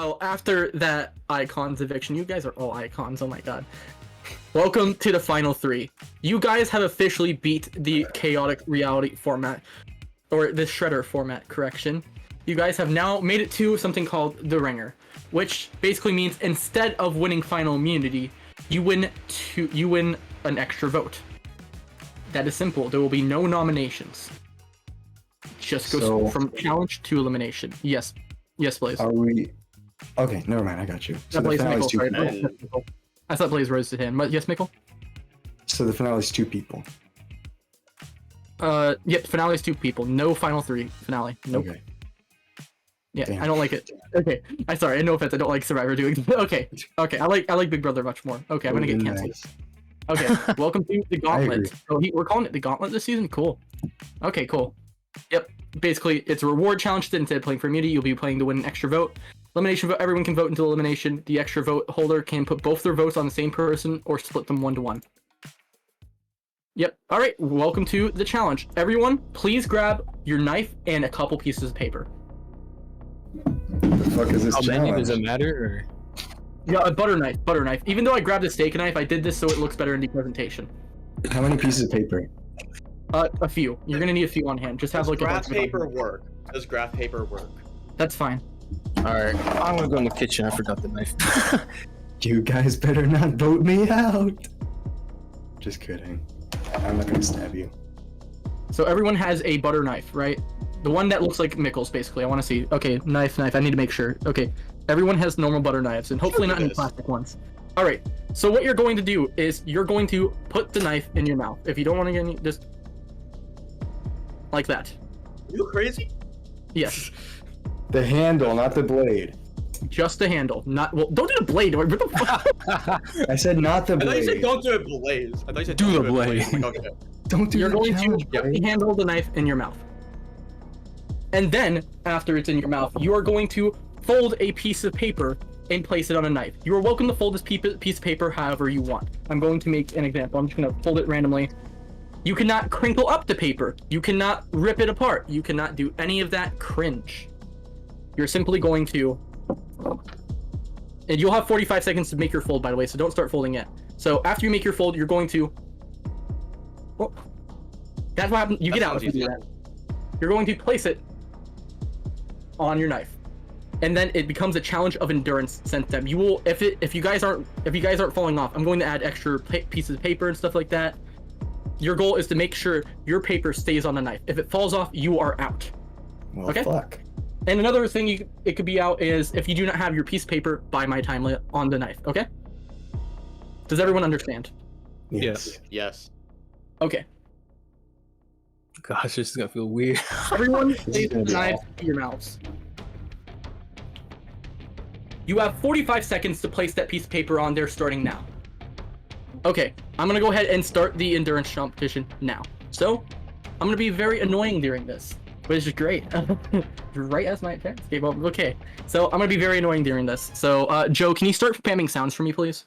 Well, after that Icon's eviction, you guys are all icons, oh my god. Welcome to the final three. You guys have officially beat the chaotic reality format, or the shredder format, correction. You guys have now made it to something called the ringer, which basically means instead of winning final immunity, you win an extra vote. That is simple. There will be no nominations. Just goes from challenge to elimination. Yes, Blaze. Are we? Okay, never mind. I got you. So the finale is two people. I thought Blaze raised his hand, but yes, Mikkel. So the finale is two people. Yep. Finale is two people. No final three finale. Nope. Okay. Yeah, Damn. I don't like it. Okay, I'm sorry. No offense. I don't like Survivor doing. Okay. I like Big Brother much more. Okay, I'm gonna get canceled. Nice. Okay, welcome to the Gauntlet. So we're calling it the Gauntlet this season. Cool. Okay, cool. Yep. Basically, it's a reward challenge. Instead of playing for immunity, you'll be playing to win an extra vote. Elimination vote. Everyone can vote until elimination. The extra vote holder can put both their votes on the same person or split them 1-1. Yep. All right. Welcome to the challenge. Everyone, please grab your knife and a couple pieces of paper. What the fuck is this How many? challenge? Does it matter? Yeah, a butter knife. Even though I grabbed a steak knife, I did this so it looks better in the presentation. How many pieces of paper? A few. You're gonna need a few on hand. Just have like graph a paper work. Does graph paper work? That's fine. All right, I'm gonna go in the kitchen. I forgot the knife. You guys better not vote me out. Just kidding. I'm not gonna stab you. So everyone has a butter knife, right? The one that looks like Mikkel's, basically. I want to see. Okay, knife. I need to make sure. Okay, everyone has normal butter knives, and hopefully not any plastic ones. All right. So what you're going to do is you're going to put the knife in your mouth. If you don't want to get any, just like that. You crazy? Yes. The handle, not the blade. Just the handle. Not well. Don't do the blade. What the fuck? I said not the I thought you said blade. don't do it blaze. I thought you said Do don't the it blade. I'm like, okay. Don't do You're the going to challenge, put blade. the handle of the knife in your mouth. And then, after it's in your mouth, you are going to fold a piece of paper and place it on a knife. You are welcome to fold this piece of paper however you want. I'm going to make an example. I'm just going to fold it randomly. You cannot crinkle up the paper. You cannot rip it apart. You cannot do any of that cringe. You're simply going to... And you'll have 45 seconds to make your fold, by the way, so don't start folding yet. So after you make your fold, you're going to... Oh, that's what happens. You get out if you do that. You're going to place it on your knife, and then it becomes a challenge of endurance sent them. You will, if you guys aren't falling off, I'm going to add extra pieces of paper and stuff like that. Your goal is to make sure your paper stays on the knife. If it falls off, you are out. Well, Okay. fuck. And another thing it could be out is if you do not have your piece of paper by my time limit on the knife. Okay. Does everyone understand? Yes. Yes. Okay. Gosh, this is gonna feel weird. Everyone place the knife to your mouths. You have 45 seconds to place that piece of paper on there starting now. Okay, I'm gonna go ahead and start the endurance competition now. So, I'm gonna be very annoying during this, which is great. Right as my parents gave up. Okay, so I'm gonna be very annoying during this. So, Joe, can you start spamming sounds for me, please?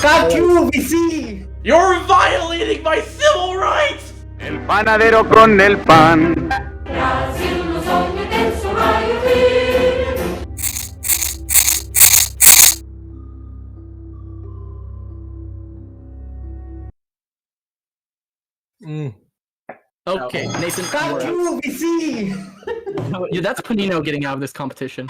Fuck you, VC! You're violating my civil rights! El panadero con el pan. Okay, Nathan. Fuck you, VC! Yeah, that's Panino getting out of this competition.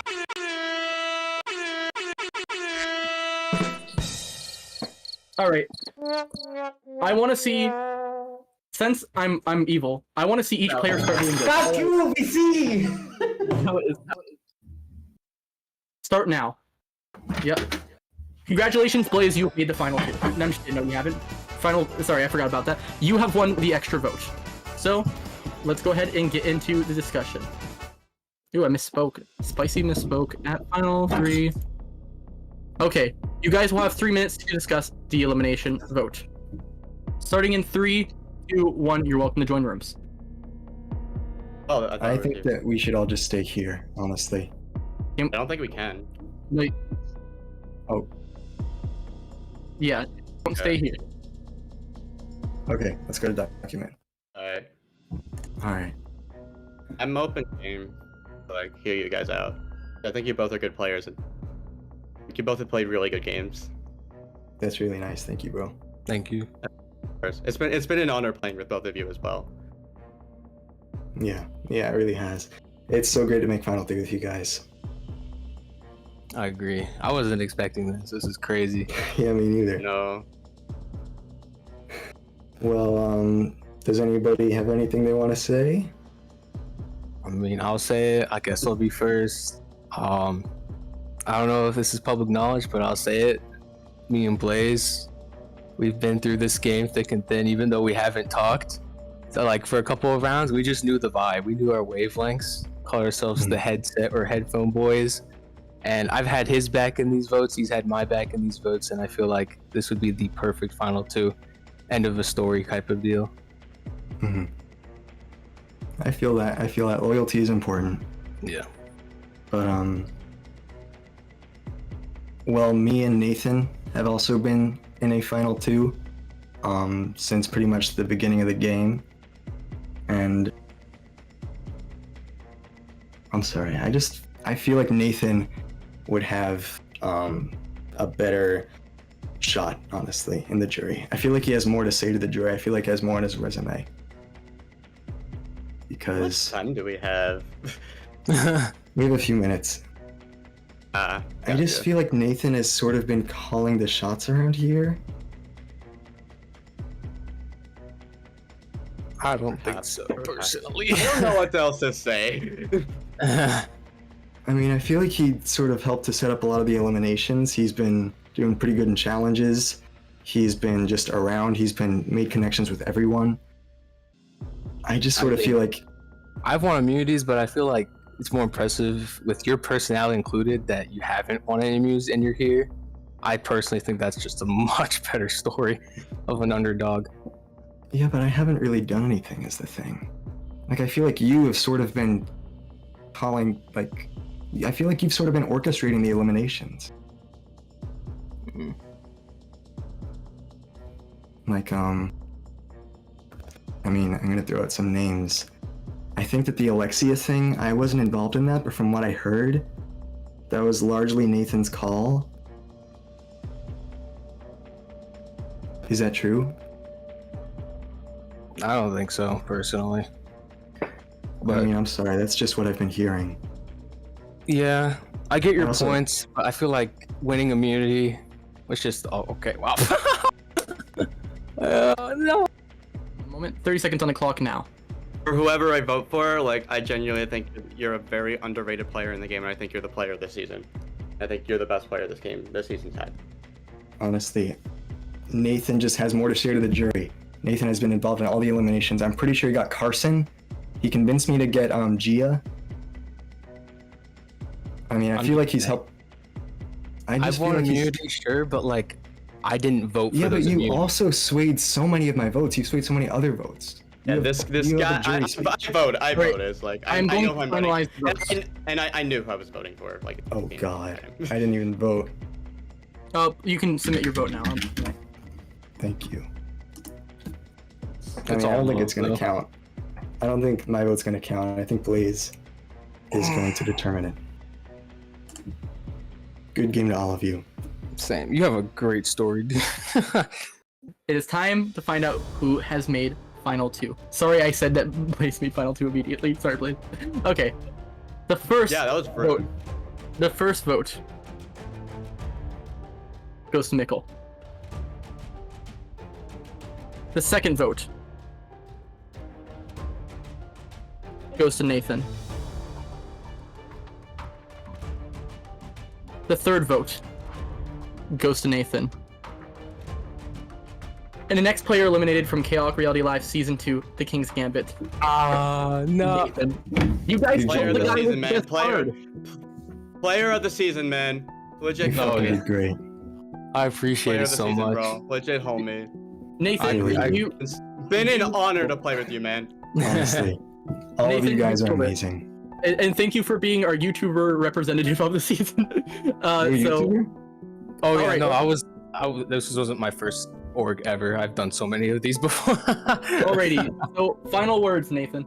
Alright. I want to see... Since I'm evil, I want to see each player start doing this. Fuck you, VC! No, it is. Start now. Yep. Congratulations, Blaze, you made the final two. No, I'm just kidding, no, you haven't. Sorry, I forgot about that. You have won the extra vote. So, let's go ahead and get into the discussion. Ooh, I misspoke. Spicy misspoke at final three. Okay, you guys will have 3 minutes to discuss the elimination vote. Starting in 3, 2, 1, you're welcome to join rooms. Oh, I think that we should all just stay here, honestly. I don't think we can. No, Oh, yeah, don't stay here. okay, let's go to document. Alright. Alright. I'm open game to like hear you guys out. I think you both are good players, and you both have played really good games. That's really nice. Thank you, bro. Thank you. It's been an honor playing with both of you as well. Yeah, it really has. It's so great to make Final 3 with you guys. I agree. I wasn't expecting this. This is crazy. Yeah, me neither. No. Well, does anybody have anything they want to say? I mean, I'll say it. I guess I'll be first. I don't know if this is public knowledge, but I'll say it. Me and Blaze, we've been through this game thick and thin, even though we haven't talked. So, like, for a couple of rounds, we just knew the vibe. We knew our wavelengths. Called ourselves the headset or headphone boys. And I've had his back in these votes. He's had my back in these votes. And I feel like this would be the perfect final 2. End of a story type of deal. Mm-hmm. I feel that loyalty is important. Yeah. But well, me and Nathan have also been in a final 2 since pretty much the beginning of the game. And I'm sorry, I feel like Nathan would have a better shot, honestly, in the jury. I feel like he has more to say to the jury. I feel like he has more on his resume. Because What time do we have? we have a few minutes. I I just feel like Nathan has sort of been calling the shots around here. I don't think so, personally. I don't know what else to say. I mean, I feel like he sort of helped to set up a lot of the eliminations. He's been doing pretty good in challenges. He's been just around. He's been made connections with everyone. I just sort of feel like I've won immunities, but I feel like it's more impressive with your personality included that you haven't won any immunities and you're here. I personally think that's just a much better story of an underdog. yeah, but I haven't really done anything is the thing. Like, I feel like you have sort of been calling, like, I feel like you've sort of been orchestrating the eliminations. Mhm. Like, I mean, I'm gonna throw out some names. I think that the Alexia thing, I wasn't involved in that, but from what I heard, that was largely Nathan's call. Is that true? I don't think so, personally. I But mean, I'm sorry, that's just what I've been hearing. yeah, I get your Also- points, but I feel like winning immunity was just, oh, okay, wow. No. Moment. 30 seconds on the clock now. For whoever I vote for, like, I genuinely think you're a very underrated player in the game, and I think you're the player of this season. I think you're the best player this season's had. Honestly, Nathan just has more to share to the jury. Nathan has been involved in all the eliminations. I'm pretty sure he got Carson. He convinced me to get Gia. I mean, I feel like he's helped. I've won immunity, sure, but like, I didn't vote for Yeah, but those you immunities. also swayed so many of my votes. You swayed so many other votes. Yeah, You this have- you guy, have the jury speech. I Right. vote is like, I I'm going know to who I'm voting. finalize the votes. And I knew who I was voting for. Like, Oh God, I didn't even vote. You can submit your vote now. Thank you. I That's mean, I all don't think vote, it's gonna though. count. I don't think my vote's gonna count. I think Blaze is going to determine it. Good game to all of you. Sam, you have a great story, dude. It is time to find out who has made Final 2. Sorry, I said that Blaze made Final 2 immediately. Sorry, Blaze. Okay. The first Yeah, that was vote. rude. The first vote goes to Nickel. The second vote goes to Nathan. The third vote goes to Nathan. And the next player eliminated from Chaotic Reality Live Season 2, The King's Gambit. No. Nathan. You guys Player killed of the the guy season, with man. this card. Player of the season, man. Legit. You No, fucking yeah. did great. I appreciate Player it of the so season, much. bro. Legit, homie. Nathan, I- you It's been an honor to play with you, man. Honestly, all of Nathan, you guys you are killed it. amazing. and thank you for being our YouTuber representative of the season. You're a YouTuber? Oh yeah, Alright, no, well- this wasn't my first org ever. I've done so many of these before. Alrighty. So, final words, Nathan.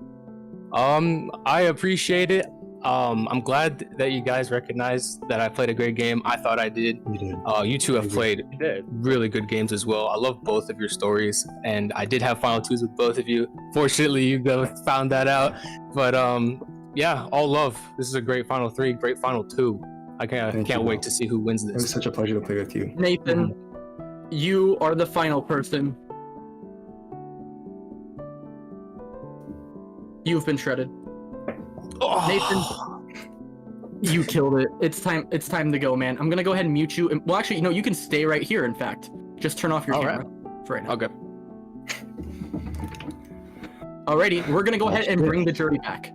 I appreciate it. I'm glad that you guys recognized that I played a great game. I thought I did. You did. You two have played You did. really good games as well. I love both of your stories, and I did have final twos with both of you. Fortunately, you both found that out. But yeah, all love. This is a great final three, great final two. I can't wait to see who wins It was this. such a pleasure to play with you. Nathan, you are the final person. You've been shredded. Nathan, you killed it. It's time to go, man. I'm gonna go ahead and mute you. Well, actually, you can stay right here. In fact, just turn off your camera for right now. Okay. Alrighty, we're gonna go ahead and bring the jury back.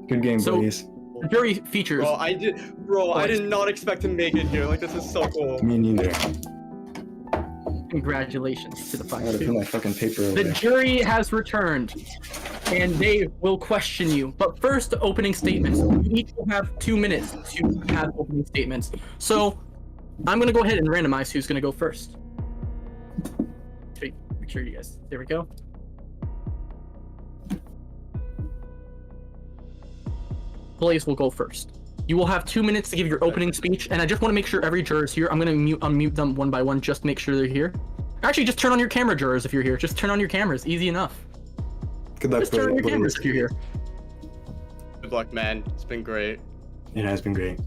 Good game, So- Blaze. The jury features. Bro, I did not expect to make it here. Like, this is so cool. Me neither. Congratulations to the I final gotta put two. my fucking paper over The there. jury has returned, and they will question you. But first, opening statements. You each will have 2 minutes to have opening statements. So, I'm gonna go ahead and randomize who's gonna go first. Make sure you guys. There we go. Blaze will go first. You will have 2 minutes to give your opening speech, and I just want to make sure every juror is here. I'm gonna unmute them one by one, just to make sure they're here. Actually, just turn on your camera, jurors, if you're here. Just turn on your cameras. Easy enough. Good luck, Just turn on your Blaze. cameras if you're here. Good luck, man. It's been great. It has been great.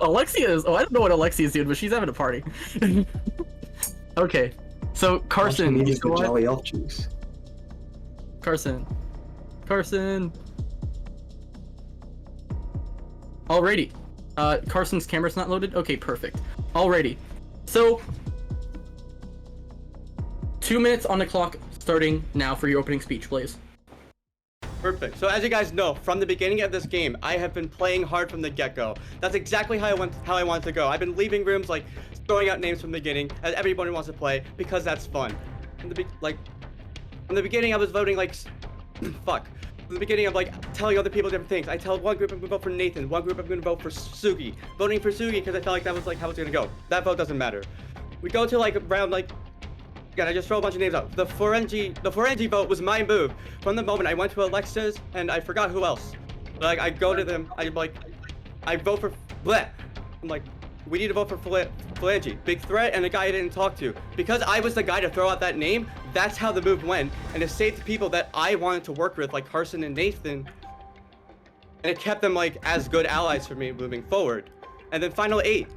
Alexia is. Oh, I don't know what Alexia is doing, but she's having a party. Okay, so Carson, All she you needs is the go ahead. Jolly Elf juice. Carson. Alrighty. Carson's camera's not loaded? Okay, perfect. Alrighty. So, 2 minutes on the clock starting now for your opening speech, please. Perfect. So as you guys know, from the beginning of this game, I have been playing hard from the get-go. That's exactly how I wanted to go. I've been leaving rooms, like, throwing out names from the beginning, as everybody wants to play, because that's fun. From the beginning, I was voting, like, fuck. From the beginning, I'm, like, telling other people different things. I tell one group I'm gonna vote for Nathan, one group I'm gonna vote for Sugi. Voting for Sugi because I felt like that was, like, how it's gonna go. That vote doesn't matter. We go to, like, around, like, again, I just throw a bunch of names out. The Forenji vote was my move. From the moment I went to Alexia's, and I forgot who else. Like, I go to them, I vote for bleh. I'm like, we need to vote for Phalange. Big threat and a guy I didn't talk to. Because I was the guy to throw out that name, that's how the move went. And it saved the people that I wanted to work with, like Carson and Nathan. And it kept them, like, as good allies for me moving forward. And then final 8.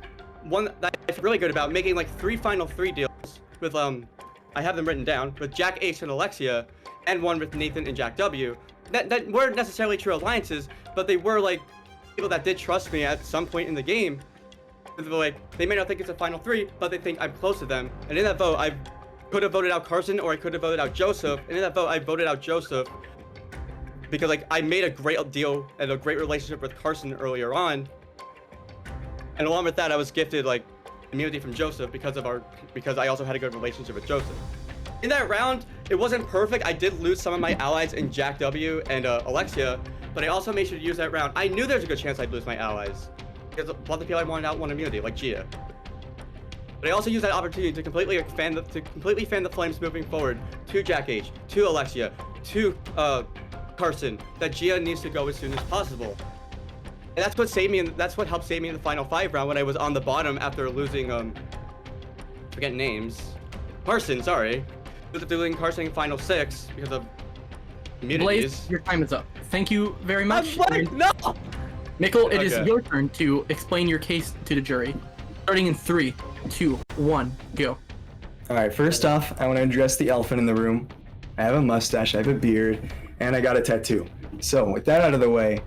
One that I feel really good about, making, like, 3 final 3 deals with, I have them written down, with Jack Ace and Alexia, and one with Nathan and Jack W. That weren't necessarily true alliances, but they were, like, people that did trust me at some point in the game. Like, they may not think it's a final 3, but they think I'm close to them. And in that vote, I could have voted out Carson, or I could have voted out Joseph. And in that vote, I voted out Joseph because, like, I made a great deal and a great relationship with Carson earlier on. And along with that, I was gifted, like, immunity from Joseph because I also had a good relationship with Joseph. In that round, it wasn't perfect. I did lose some of my allies in Jack W and Alexia, but I also made sure to use that round. I knew there's a good chance I'd lose my allies because a lot of the people I wanted out won immunity, like Gia. But I also used that opportunity to completely fan the flames moving forward to Jack H, to Alexia, to Carson, that Gia needs to go as soon as possible. And that's what saved me, and that's what helped save me in the final 5 round when I was on the bottom after losing, forget names. Carson, sorry. After losing Carson in final 6 because of immunities. Blaze, your time is up. Thank you very much. No! Mikkel, it is Okay. your turn to explain your case to the jury. Starting in 3, 2, 1, go. Alright, first off, I want to address the elephant in the room. I have a mustache, I have a beard, and I got a tattoo. So, with that out of the way,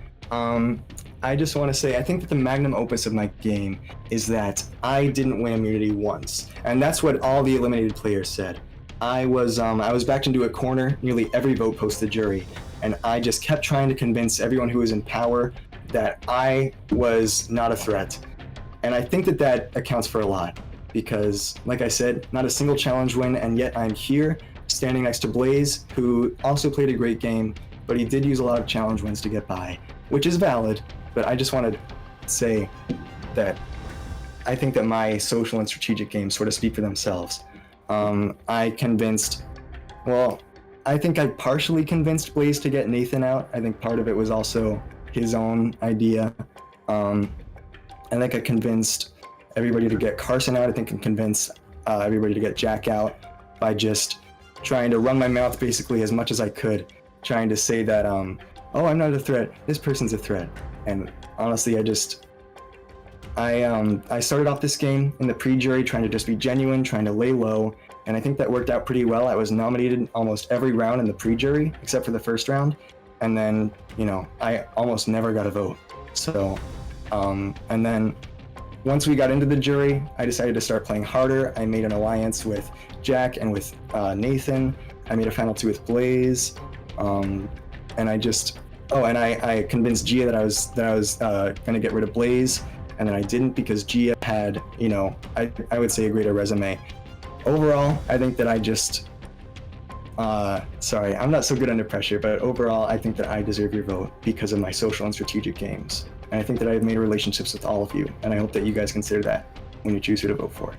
I just want to say, I think that the magnum opus of my game is that I didn't win immunity once. And that's what all the eliminated players said. I was backed into a corner, nearly every vote post the jury, and I just kept trying to convince everyone who was in power that I was not a threat. And I think that that accounts for a lot, because, like I said, not a single challenge win, and yet I'm here, standing next to Blaze, who also played a great game, but he did use a lot of challenge wins to get by, which is valid. But I just want to say that I think that my social and strategic games sort of speak for themselves. I think I partially convinced Blaze to get Nathan out. I think part of it was also his own idea. I think I convinced everybody to get Carson out. I think I convinced everybody to get Jack out by just trying to run my mouth basically as much as I could, trying to say that, oh, I'm not a threat. This person's a threat. And honestly, I started off this game in the pre-jury trying to just be genuine, trying to lay low, and I think that worked out pretty well. I was nominated almost every round in the pre-jury, except for the first round, and then, I almost never got a vote. So, and then once we got into the jury, I decided to start playing harder. I made an alliance with Jack and with Nathan. I made a final 2 with Blaze, and I convinced Gia that I was gonna get rid of Blaze, and then I didn't because Gia had, I would say a greater resume. Overall, I think that I just, sorry, I'm not so good under pressure, but overall, I think that I deserve your vote because of my social and strategic games. And I think that I've made relationships with all of you, and I hope that you guys consider that when you choose who to vote for.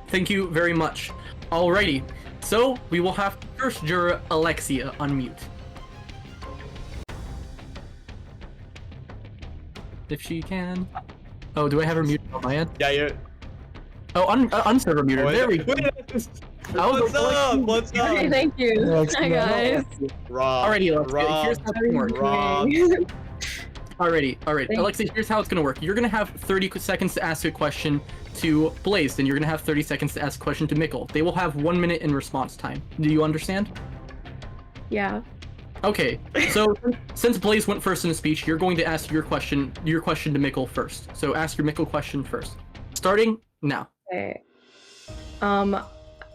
Thank you very much. Alrighty, so we will have first juror Alexia unmute. If she can. Oh, do I have her muted on my end? Yeah, you. Oh, unserver muted. There we go. What's up? What's up? Okay, thank you. Hi guys. Rob. Alrighty, Alexia, here's how it's gonna work. Rob. Alrighty. Thanks. Alexia, here's how it's gonna work. You're gonna have 30 seconds to ask a question to Blaze, and you're gonna have 30 seconds to ask a question to Mikkel. They will have 1 minute in response time. Do you understand? Yeah. Okay, so since Blaze went first in the speech, you're going to ask your question to Mikkel first. So ask your Mikkel question first. Starting now. Okay.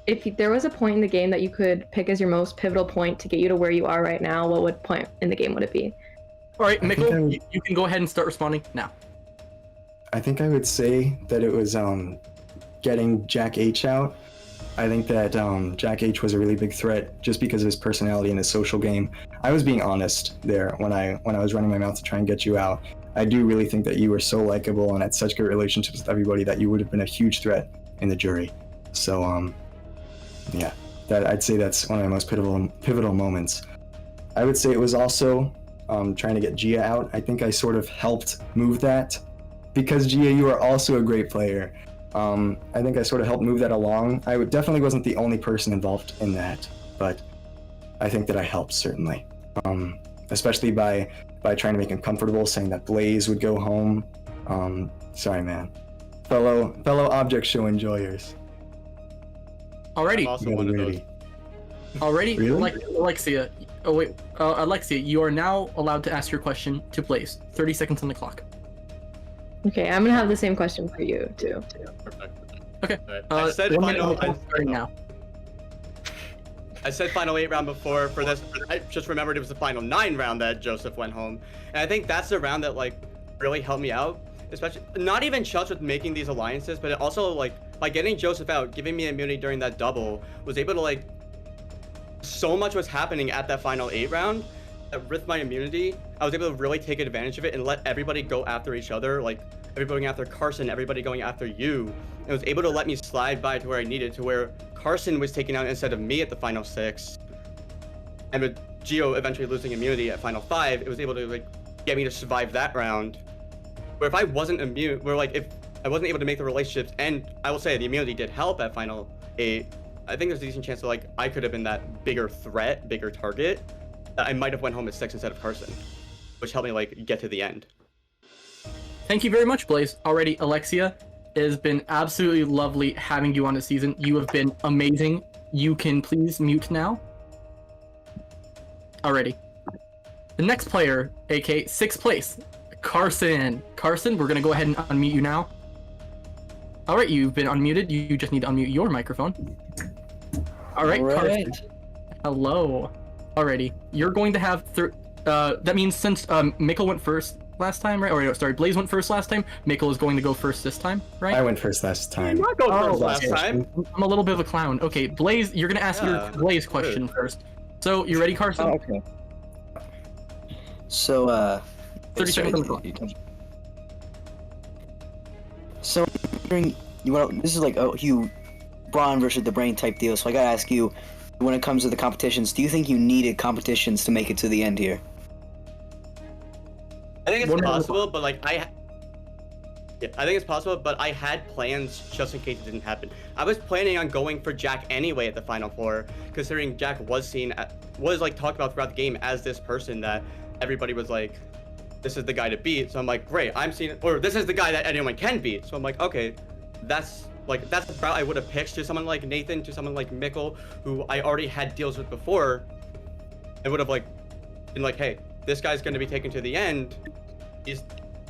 If there was a point in the game that you could pick as your most pivotal point to get you to where you are right now, what point in the game would it be? All right, Mikkel, you can go ahead and start responding now. I think I would say that it was getting Jack H out. I think that Jack H was a really big threat just because of his personality and his social game. I was being honest there when I was running my mouth to try and get you out. I do really think that you were so likable and had such good relationships with everybody that you would have been a huge threat in the jury. So yeah, I'd say that's one of my most pivotal moments. I would say it was also trying to get Gia out. I think I sort of helped move that because Gia, you are also a great player. I think I sort of helped move that along. I definitely wasn't the only person involved in that, but I think that I helped certainly, especially by trying to make him comfortable, saying that Blaze would go home. Sorry, man. Fellow object show enjoyers. Alrighty. I'm also one of those. Alrighty, Really? Alexia. Oh wait, Alexia, you are now allowed to ask your question to Blaze. 30 seconds on the clock. Okay, I'm gonna have the same question for you too. Perfect. Okay. I said 1 minute final. on the clock starting now. I said final 8 round before for this. I just remembered it was the final 9 round that Joseph went home, and I think that's the round that really helped me out, especially not even just with making these alliances, but it also by getting Joseph out, giving me immunity during that double, was able to so much was happening at that final 8 round that with my immunity, I was able to really take advantage of it and let everybody go after each other, everybody going after Carson, everybody going after you. It was able to let me slide by to where I needed, to where Carson was taken out instead of me at the final 6. And with Gio eventually losing immunity at final 5, it was able to get me to survive that round. Where if I wasn't immune, if I wasn't able to make the relationships, and I will say the immunity did help at final 8, I think there's a decent chance that I could have been that bigger threat, bigger target, that I might have went home at 6 instead of Carson, which helped me get to the end. Thank you very much, Blaze. Already, Alexia, it has been absolutely lovely having you on the season. You have been amazing. You can please mute now. Alrighty. The next player, aka 6th place, Carson. Carson, we're gonna go ahead and unmute you now. Alright, you've been unmuted. You just need to unmute your microphone. Alright, Carson. Hello. Alrighty. You're going to have that means since Mikkel went first last time, right? Or no, sorry, Blaze went first last time. Mikkel is going to go first this time, right? I went first last time. Not go first last time. I'm a little bit of a clown. Okay, Blaze, you're gonna ask your Blaze question first. So, you ready, Carson? Oh, okay. So, 30 seconds on the clock. So, this is like Hugh Braun versus the Brain type deal. So I gotta ask you, when it comes to the competitions, do you think you needed competitions to make it to the end here? I think it's One minute. possible, but like yeah, I think it's possible, but I had plans just in case it didn't happen. I was planning on going for Jack anyway at the Final Four, considering Jack was like talked about throughout the game as this person that everybody was like, this is the guy to beat. So I'm like, great, I'm seeing it, or this is the guy that anyone can beat. So I'm like, okay, that's the route I would have pitched to someone like Nathan, to someone like Mikkel, who I already had deals with before. I would have like been like, hey, this guy's going to be taken to the end.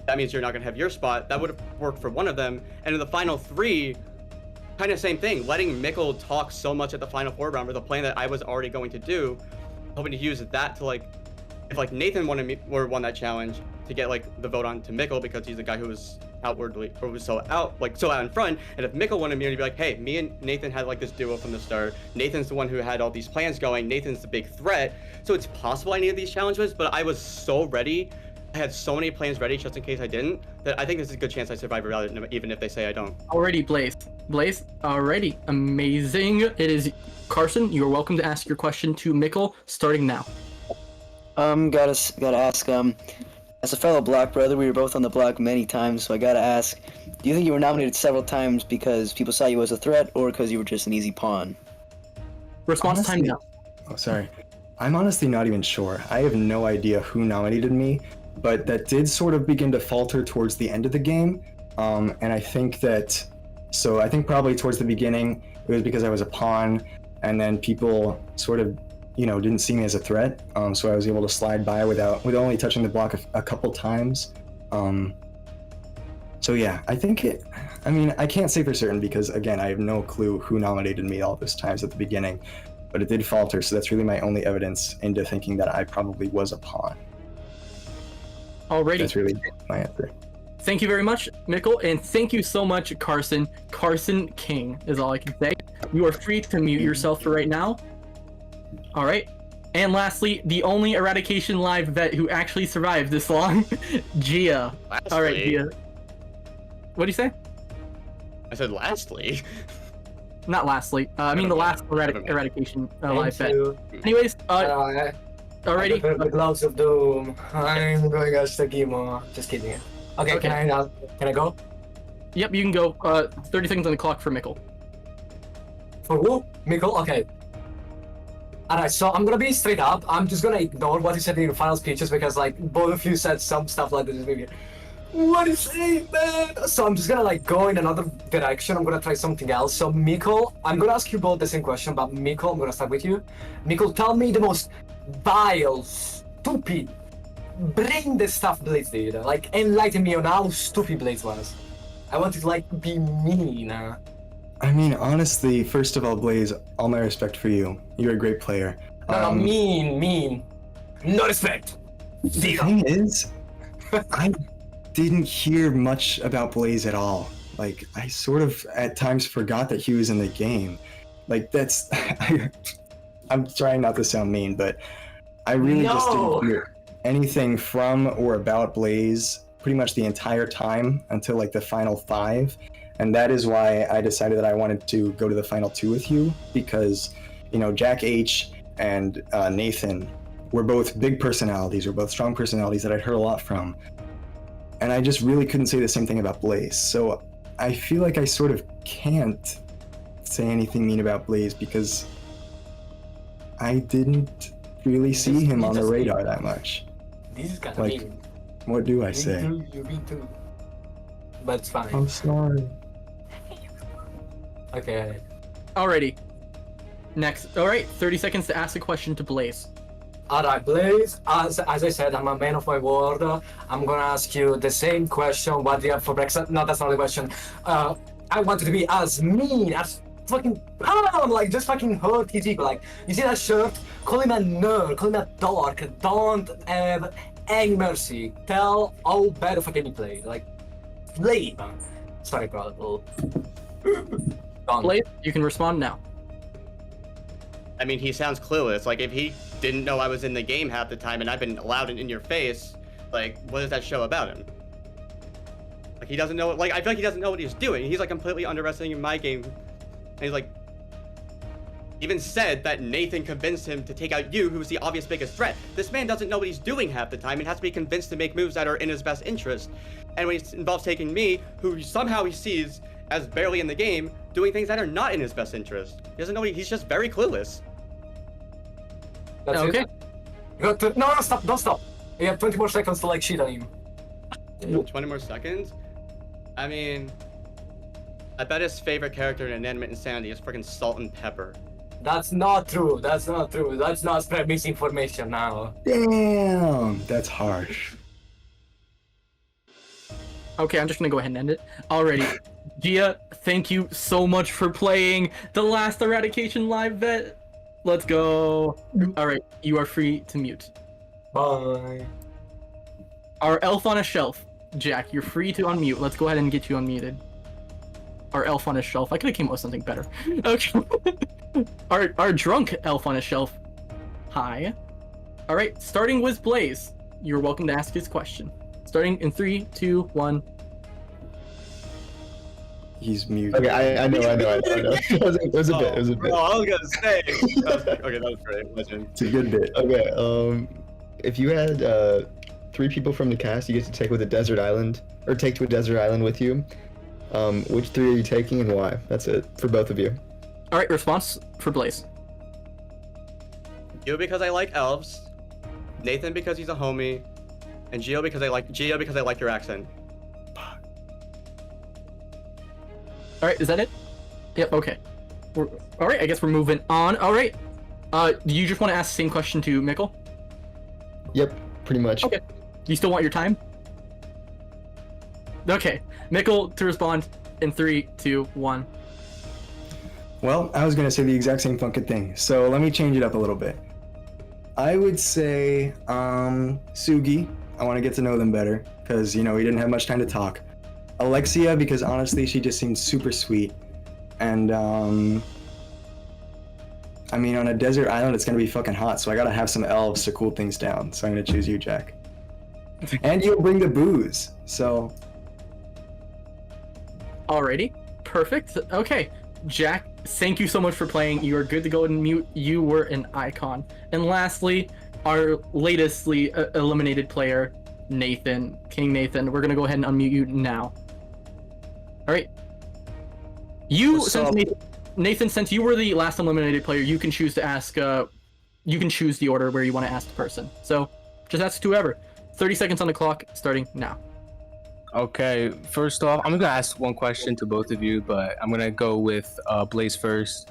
That means you're not going to have your spot. That would have worked for one of them. And in the final 3, kind of same thing. Letting Mikkel talk so much at the Final 4 round was a plan that I was already going to do. Hoping to use that to like, if like Nathan won that challenge, to get like the vote on to Mikkel because he's the guy who was so out in front. And if Mikkel wanted me to be like, hey, me and Nathan had like this duo from the start. Nathan's the one who had all these plans going. Nathan's the big threat. So it's possible I needed these challenges, but I was so ready. I had so many plans ready just in case I didn't, that I think there's a good chance I survive reality, even if they say I don't. Already, Blaze, already, amazing. It is Carson. You are welcome to ask your question to Mikkel, starting now. Gotta ask, as a fellow black brother, we were both on the block many times, so I gotta ask, do you think you were nominated several times because people saw you as a threat, or because you were just an easy pawn? Response time now. Oh, sorry. I'm honestly not even sure. I have no idea who nominated me, but that did sort of begin to falter towards the end of the game. And I think probably towards the beginning, it was because I was a pawn, and then people sort of, didn't see me as a threat. So I was able to slide by with only touching the block a couple times. So yeah, I can't say for certain because again, I have no clue who nominated me all those times at the beginning, but it did falter. So that's really my only evidence into thinking that I probably was a pawn. Alrighty. That's really my answer. Thank you very much, Mikkel, and thank you so much, Carson. Carson King is all I can say. You are free to mute yourself for right now. All right. And lastly, the only Eradication Live vet who actually survived this long, Gia. Lastly. All right, Gia. What do you say? I said lastly. Not lastly. I mean the last Eradication Live vet. Anyways, alrighty. The gloves of doom. I'm going as Kageyama. Just kidding. Okay, can I go? Yep, you can go. 30 seconds on the clock for Mikkel. For who? Mikkel? Okay. Alright, so I'm gonna be straight up. I'm just gonna ignore what you said in your final speeches because like both of you said some stuff like this. Maybe, what is it, man? So I'm just gonna like go in another direction. I'm gonna try something else. So Mikkel, I'm gonna ask you both the same question, but Mikkel, I'm gonna start with you. Mikkel, tell me the most vile, stupid, bring the stuff Blaze did. Like enlighten me on how stupid Blaze was. I want it to like be mean. I mean, honestly, first of all, Blaze, all my respect for you. You're a great player. No, mean. No respect. The thing is, I didn't hear much about Blaze at all. Like, I sort of at times forgot that he was in the game. Like, that's... I'm trying not to sound mean, but I really just didn't hear anything from or about Blaze pretty much the entire time until like the final 5. And that is why I decided that I wanted to go to the final 2 with you, because, Jack H and Nathan were both big personalities, or both strong personalities that I'd heard a lot from. And I just really couldn't say the same thing about Blaze. So I feel like I sort of can't say anything mean about Blaze because I didn't really see him on the radar that much. This is kind of Like, mean. what do I say? You mean too. But it's fine. I'm sorry. Okay. Alrighty. Next. Alright, 30 seconds to ask a question to Blaze. Alright, Blaze, as I said, I'm a man of my word. I'm gonna ask you the same question. What do you have for breakfast? No, that's not the question. I wanted to be as mean as fucking, like, just fucking hurt his ego. Like, you see that shirt? Call him a nerd, call him a dork. Don't have any mercy. Tell how bad of a game you play. Like, play him. Sorry, bro. Blaze, you can respond now. I mean, he sounds clueless. Like, if he didn't know I was in the game half the time and I've been loud and in your face, like, what does that show about him? Like, he doesn't know, like, I feel like he doesn't know what he's doing. He's, like, completely underestimating my game. And he's like, even said that Nathan convinced him to take out you, who's the obvious biggest threat. This man doesn't know what he's doing half the time and has to be convinced to make moves that are in his best interest. And when it involves taking me, who somehow he sees as barely in the game, doing things that are not in his best interest. He doesn't know, he's just very clueless. That's Okay. it. No, stop, don't stop. You have 20 more seconds to like cheat on him. 20 more seconds? I mean, I bet his favorite character in Inanimate Insanity is freaking Salt and Pepper. That's not true. That's not true. Let's not spread misinformation now. Damn, that's harsh. Okay, I'm just gonna go ahead and end it. Alrighty. Gia, thank you so much for playing the last Eradication live bet. Let's go. Alright, you are free to mute. Bye. Our elf on a shelf. Jack, you're free to unmute. Let's go ahead and get you unmuted. Our elf on a shelf. I could have came up with something better. Okay. Our drunk elf on a shelf. Hi. Alright, starting with Blaze. You're welcome to ask his question. Starting in 3, 2, 1. He's muted. Okay, I know. It was a bit. Oh, I was gonna say. Okay, that was great. Legend. It's a good bit. Okay, if you had 3 people from the cast, you get to take with a desert island, or take to a desert island with you. Which 3 are you taking and why? That's it for both of you. Alright, response for Blaze. You because I like elves, Nathan because he's a homie, and Gio because I like your accent. Alright, is that it? Yep, okay. Alright, I guess we're moving on. Alright. Do you just want to ask the same question to Mikkel? Yep, pretty much. Okay. You still want your time? Okay. Mikkel to respond in 3, 2, 1. Well, I was gonna say the exact same fucking thing, so let me change it up a little bit. I would say, Sugi. I want to get to know them better, because, you know, we didn't have much time to talk. Alexia, because honestly, she just seemed super sweet. And, I mean, on a desert island, it's gonna be fucking hot, so I gotta have some elves to cool things down, so I'm gonna choose you, Jack. And you'll bring the booze, so... Alrighty. Perfect. Okay. Jack, thank you so much for playing. You are good to go and mute. You were an icon. And lastly, our latestly eliminated player, Nathan. King Nathan. We're gonna go ahead and unmute you now. Alright. Nathan, since you were the last eliminated player, you can choose to ask, you can choose the order where you want to ask the person. So, just ask whoever. 30 seconds on the clock, starting now. Okay, first off, I'm gonna ask one question to both of you, but I'm gonna go with Blaze first.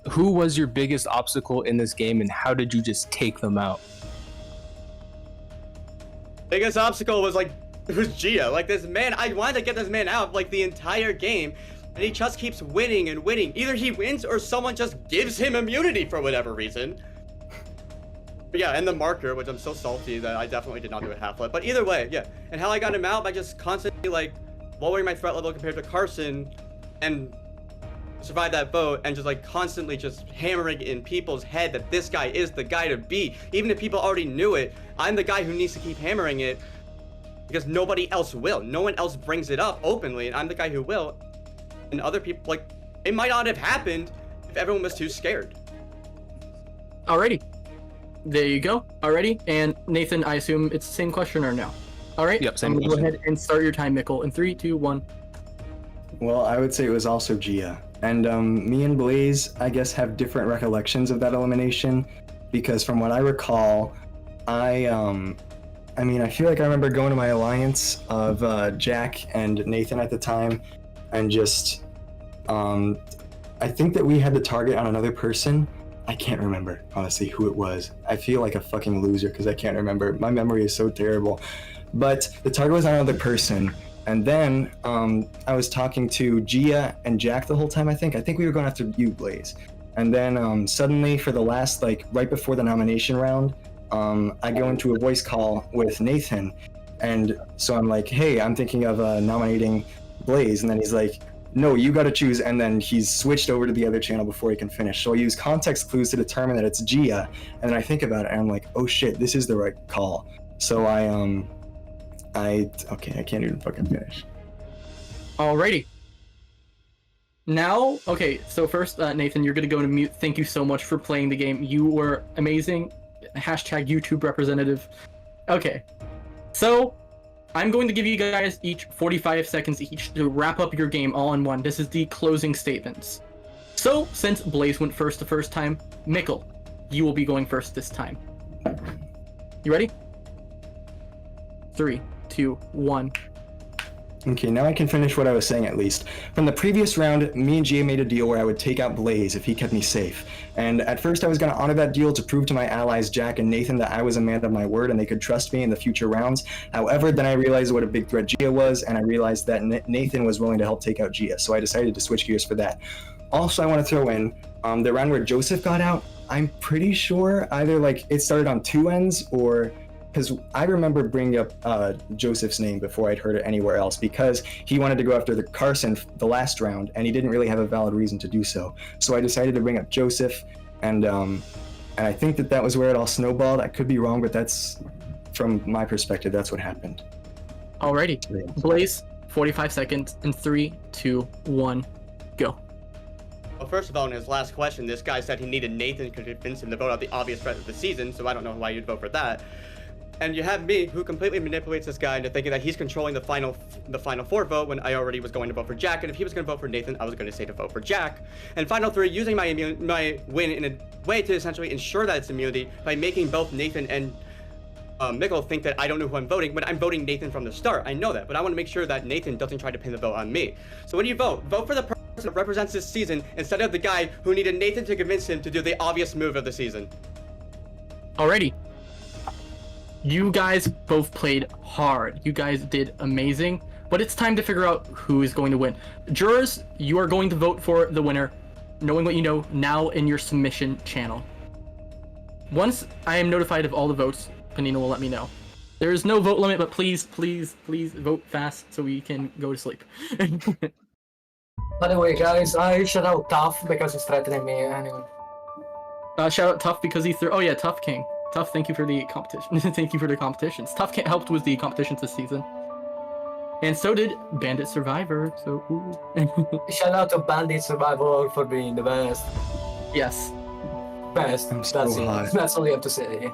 Who was your biggest obstacle in this game, and how did you just take them out? Biggest obstacle was Gia. Like, this man, I wanted to get this man out like the entire game, and he just keeps winning and winning. Either he wins or someone just gives him immunity for whatever reason. But yeah, and the marker, which I'm so salty that I definitely did not do a half flip. But either way, yeah. And how I got him out by just constantly lowering my threat level compared to Carson and survive that vote, and just constantly just hammering in people's head that this guy is the guy to beat. Even if people already knew it, I'm the guy who needs to keep hammering it because nobody else will. No one else brings it up openly, and I'm the guy who will. And other people, it might not have happened if everyone was too scared. Alrighty. There you go. Alrighty. And Nathan, I assume it's the same question or no? Alright. Yep, same I'm gonna question. go ahead and start your time, Mikkel, in 3, 2, 1. Well, I would say it was also Gia. And me and Blaze, I guess, have different recollections of that elimination, because from what I recall, I feel like I remember going to my alliance of Jack and Nathan at the time, and just, I think that we had the target on another person. I can't remember, honestly, who it was. I feel like a fucking loser because I can't remember. My memory is so terrible. But the target was on another person. And then I was talking to Gia and Jack the whole time, I think. I think we were going after you, Blaze. And then suddenly, for the last, right before the nomination round, I go into a voice call with Nathan. And so I'm like, hey, I'm thinking of nominating Blaze. And then he's like, no, you got to choose. And then he's switched over to the other channel before he can finish. So I use context clues to determine that it's Gia. And then I think about it and I'm like, oh shit, this is the right call. So okay, I can't even fucking finish. Alrighty. Now, okay, so first, Nathan, you're gonna go to mute. Thank you so much for playing the game. You were amazing. Hashtag YouTube representative. Okay, so I'm going to give you guys each 45 seconds each to wrap up your game all in one. This is the closing statements. So, since Blaze went first the first time, Mikkel, you will be going first this time. You ready? 3, 2, 1. Okay, now I can finish what I was saying at least. From the previous round, me and Gia made a deal where I would take out Blaze if he kept me safe. And at first I was going to honor that deal to prove to my allies Jack and Nathan that I was a man of my word and they could trust me in the future rounds. However, then I realized what a big threat Gia was, and I realized that Nathan was willing to help take out Gia, so I decided to switch gears for that. Also, I want to throw in the round where Joseph got out. I'm pretty sure either like it started on two ends or... Because I remember bringing up Joseph's name before I'd heard it anywhere else, because he wanted to go after the Carson the last round, and he didn't really have a valid reason to do so. So I decided to bring up Joseph, and I think that was where it all snowballed. I could be wrong, but that's, from my perspective, that's what happened. Alrighty, Blaze, 45 seconds, in 3, 2, 1, go. Well, first of all, in his last question, this guy said he needed Nathan to convince him to vote out the obvious threat of the season, so I don't know why you'd vote for that. And you have me, who completely manipulates this guy into thinking that he's controlling the final 4 vote when I already was going to vote for Jack. And if he was going to vote for Nathan, I was going to say to vote for Jack. And final 3, using my win in a way to essentially ensure that it's immunity by making both Nathan and Mikkel think that I don't know who I'm voting, but I'm voting Nathan from the start. I know that, but I want to make sure that Nathan doesn't try to pin the vote on me. So when you vote for the person that represents this season instead of the guy who needed Nathan to convince him to do the obvious move of the season. Alrighty. You guys both played hard. You guys did amazing, but it's time to figure out who is going to win. Jurors, you are going to vote for the winner, knowing what you know now in your submission channel. Once I am notified of all the votes, Panina will let me know. There is no vote limit, but please, please, please vote fast so we can go to sleep. By the way, guys, I shout out Tough because he's threatening me anyway. Shout out Tough because he threw. Oh yeah, Tough King. Tough, thank you for the competition. Thank you for the competitions. Tough helped with the competitions this season. And so did Bandit Survivor, so ooh. Shout out to Bandit Survivor for being the best. Yes. Best. I'm so hot. That's all you have to say.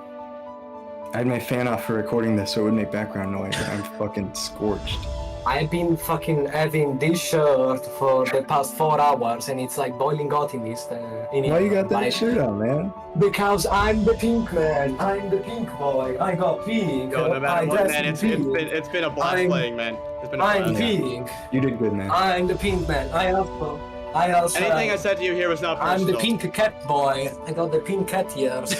I had my fan off for recording this so it would make background noise, and I'm fucking scorched. I've been fucking having this shirt for the past 4 hours and it's like boiling hot in this. Why you got that shirt on, man? Because I'm the pink man. I'm the pink boy. I got pink. Yo, no matter what, man, it's been a blast playing, man. It's been a blast. I'm pink. You did good, man. I'm the pink man. I also. Anything I said to you here was not personal. I'm the pink cat boy. I got the pink cat ears.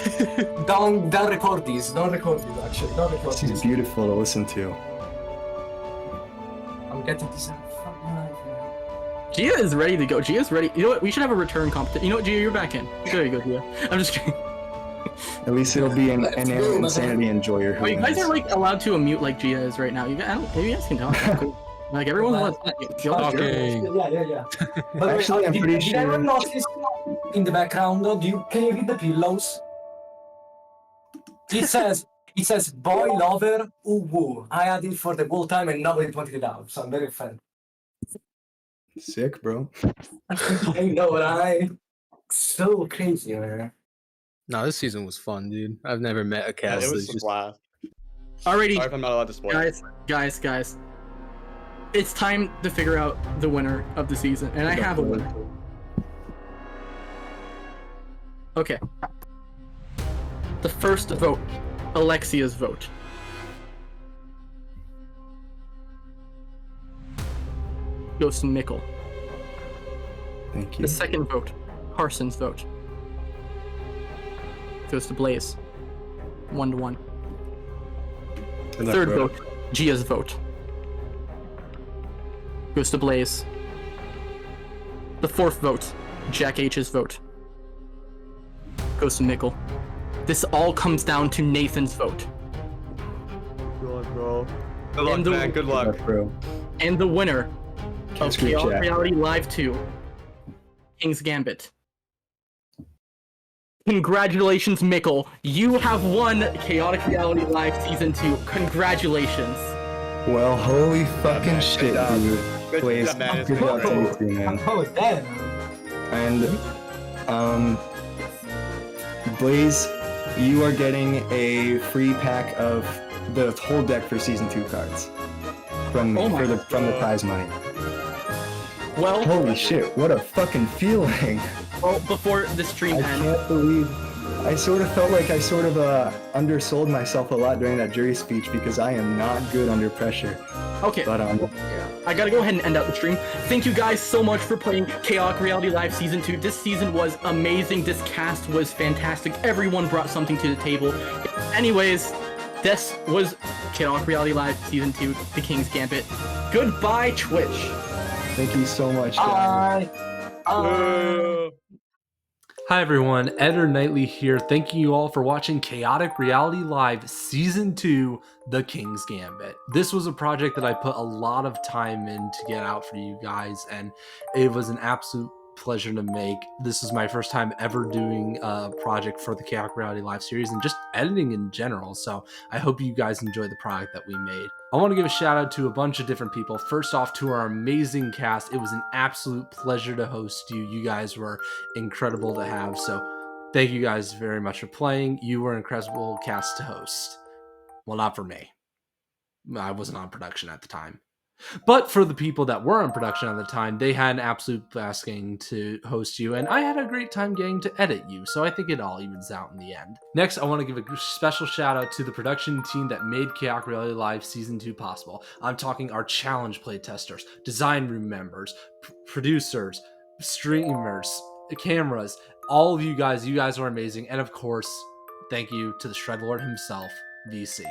Don't record these. Don't record these, actually. Don't record these. She's beautiful to listen to. I'm getting this. Gia is ready to go. Gia's ready. You know what? We should have a return competition. You know what, Gia? You're back in. There you go, Gia. I'm just kidding. At least it'll be an insanity enjoyer. Oh, you guys are like allowed to unmute like Gia is right now. You guys can talk. Cool. Like everyone wants. Okay. Yeah. But actually, I'm pretty sure. Did anyone notice in the background? Can you read the pillows? It says boy lover woo. I had it for the whole time and nobody pointed it out, so I'm very offended. Sick, bro. I know, right? So crazy, man. No, this season was fun, dude. I've never met a cast it was that's just... blast. Alrighty. Sorry if I'm not allowed to spoil. Guys. It's time to figure out the winner of the season, and I have a winner. Okay. The first vote. Alexia's vote. Goes to Mikkel. Thank you. The second vote. Carson's vote. Goes to Blaze. 1-1. Third vote. Gia's vote. Goes to Blaze. The fourth vote. Jack H's vote. Goes to Mikkel. This all comes down to Nathan's vote. Good luck, bro. Good luck, man. Good luck, bro. And the winner of Chaotic Reality Live 2, King's Gambit. Congratulations, Mikkel. You have won Chaotic Reality Live Season 2. Congratulations. Well, holy fucking shit, dude. Good Blaze, job, man. It's good job to great. you too, man. Oh, damn. And Blaze, you are getting a free pack of the whole deck for season 2 cards from me from the prize money. Well, Holy shit! What a fucking feeling! well, before the stream I ends, can't believe. I sort of felt like I sort of undersold myself a lot during that jury speech because I am not good under pressure. okay, But I gotta go ahead and end out the stream. Thank you guys so much for playing Chaotic Reality Live Season 2. This season was amazing. This cast was fantastic. Everyone brought something to the table. Anyways, this was Chaotic Reality Live Season 2, The King's Gambit. Goodbye, Twitch. thank you so much, guys. Hi everyone, Eder Knightley here. Thank you all for watching Chaotic Reality Live Season 2, The King's Gambit. This was a project that I put a lot of time in to get out for you guys, and it was an absolute pleasure to make. This is my first time ever doing a project for the Chaotic Reality Live series and just editing in general, so I hope you guys enjoy the product that we made. I want to give a shout out to a bunch of different people. First off, to our amazing cast. It was an absolute pleasure to host you. You guys were incredible to have, so thank you guys very much for playing. You were an incredible cast to host. Well, not for me. I wasn't on production at the time. But for the people that were on production at the time, they had an absolute blast getting to host you, and I had a great time getting to edit you, so I think it all evens out in the end. Next, I want to give a special shout out to the production team that made Chaotic Reality Live Season 2 possible. I'm talking our challenge playtesters, design room members, producers, streamers, cameras, all of you guys are amazing, and of course, thank you to the Shredlord himself, VC.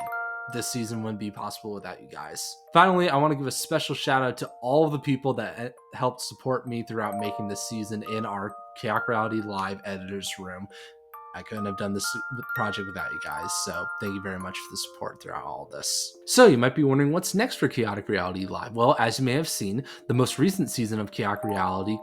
This season wouldn't be possible without you guys. Finally, I want to give a special shout out to all of the people that helped support me throughout making this season in our Chaotic Reality Live editors room. I couldn't have done this project without you guys, so thank you very much for the support throughout all this. So you might be wondering what's next for Chaotic Reality Live. Well, as you may have seen, the most recent season of Chaotic Reality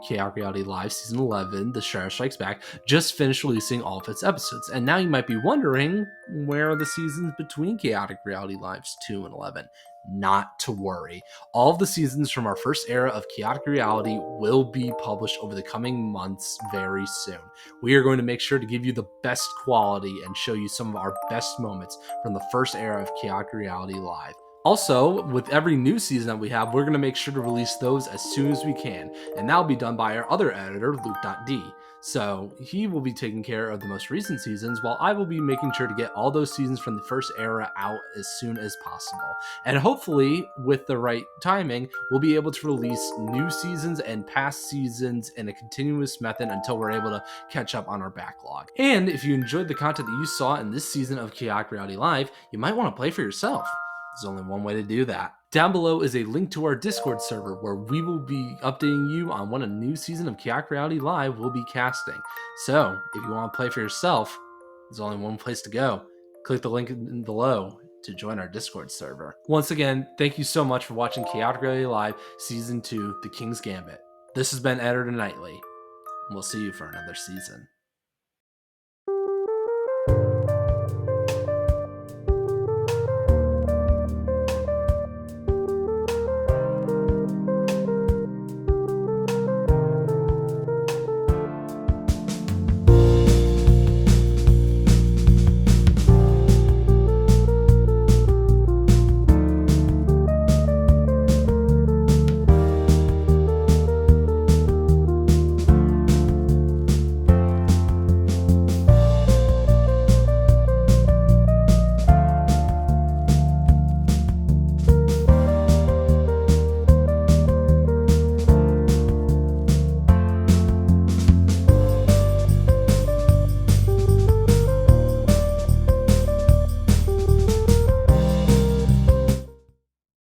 Live Season 11, The Shredder Strikes Back, just finished releasing all of its episodes. And now you might be wondering, where are the seasons between Chaotic Reality Lives 2 and 11? Not to worry. All of the seasons from our first era of Chaotic Reality will be published over the coming months very soon. We are going to make sure to give you the best quality and show you some of our best moments from the first era of Chaotic Reality Live. Also, with every new season that we have, we're going to make sure to release those as soon as we can, and that'll be done by our other editor, Luke.d. So he will be taking care of the most recent seasons, while I will be making sure to get all those seasons from the first era out as soon as possible. And hopefully, with the right timing, we'll be able to release new seasons and past seasons in a continuous method until we're able to catch up on our backlog. And if you enjoyed the content that you saw in this season of Chaotic Reality Live, you might want to play for yourself. There's only one way to do that. Down below is a link to our Discord server where we will be updating you on when a new season of Chaotic Reality Live will be casting. So, if you want to play for yourself, there's only one place to go. Click the link below to join our Discord server. Once again, thank you so much for watching Chaotic Reality Live Season 2, The King's Gambit. This has been Eder Knightley. We'll see you for another season.